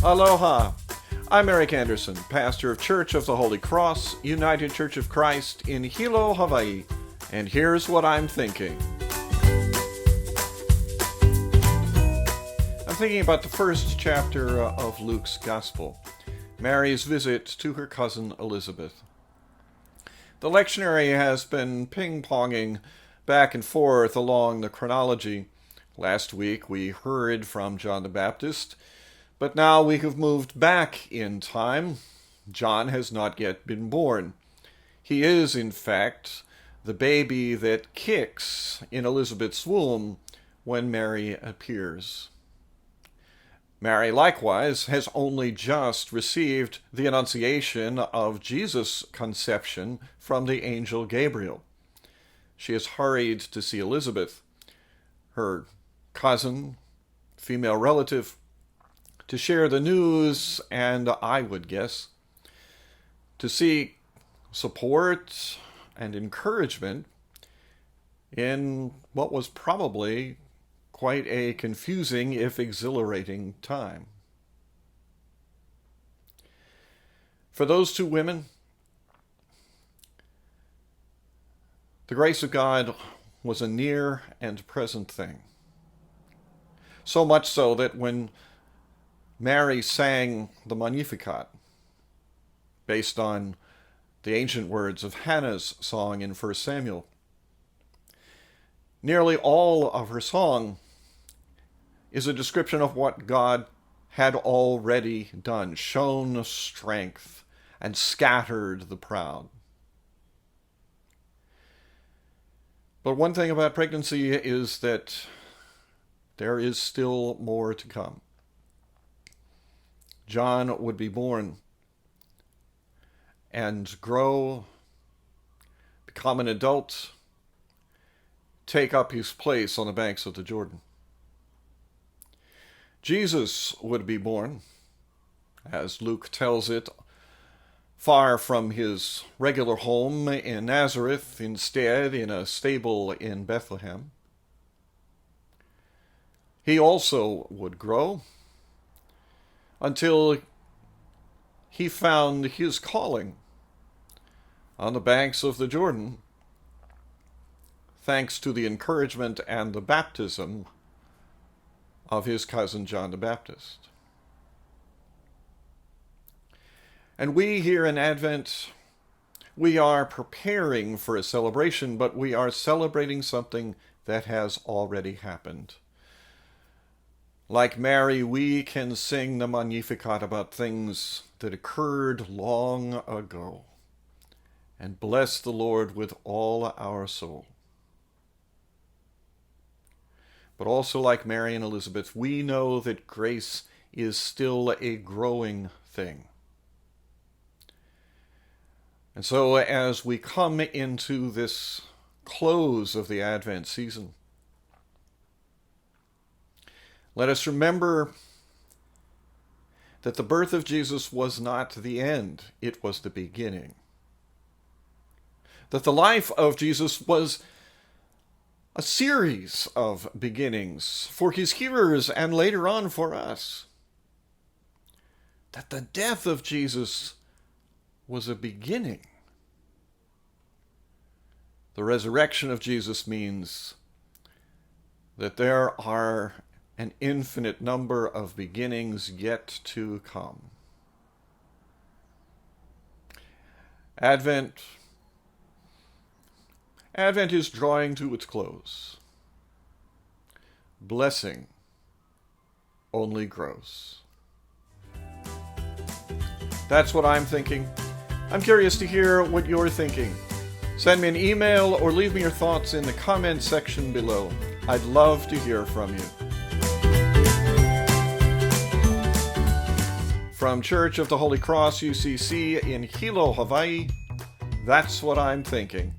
Aloha! I'm Eric Anderson, pastor of Church of the Holy Cross, United Church of Christ in Hilo, Hawaii, and here's what I'm thinking. I'm thinking about the first chapter of Luke's Gospel, Mary's visit to her cousin Elizabeth. The lectionary has been ping-ponging back and forth along the chronology. Last week we heard from John the Baptist, but now we have moved back in time. John has not yet been born. He is, in fact, the baby that kicks in Elizabeth's womb when Mary appears. Mary, likewise, has only just received the annunciation of Jesus' conception from the angel Gabriel. She has hurried to see Elizabeth, her cousin, female relative, to share the news and, I would guess, to seek support and encouragement in what was probably quite a confusing, if exhilarating, time. For those two women, the grace of God was a near and present thing. So much so that when Mary sang the Magnificat, based on the ancient words of Hannah's song in 1 Samuel, nearly all of her song is a description of what God had already done, shown strength, and scattered the proud. But one thing about pregnancy is that there is still more to come. John would be born and grow, become an adult, take up his place on the banks of the Jordan. Jesus would be born, as Luke tells it, far from his regular home in Nazareth, instead in a stable in Bethlehem. He also would grow until he found his calling on the banks of the Jordan, thanks to the encouragement and the baptism of his cousin John the Baptist. And we here in Advent, we are preparing for a celebration, but we are celebrating something that has already happened. Like Mary, we can sing the Magnificat about things that occurred long ago and bless the Lord with all our soul. But also like Mary and Elizabeth, we know that grace is still a growing thing. And so as we come into this close of the Advent season, let us remember that the birth of Jesus was not the end, it was the beginning. That the life of Jesus was a series of beginnings for his hearers and later on for us. That the death of Jesus was a beginning. The resurrection of Jesus means that there are an infinite number of beginnings yet to come. Advent is drawing to its close. Blessing only grows. That's what I'm thinking. I'm curious to hear what you're thinking. Send me an email or leave me your thoughts in the comment section below. I'd love to hear from you. From Church of the Holy Cross, UCC in Hilo, Hawaii, that's what I'm thinking.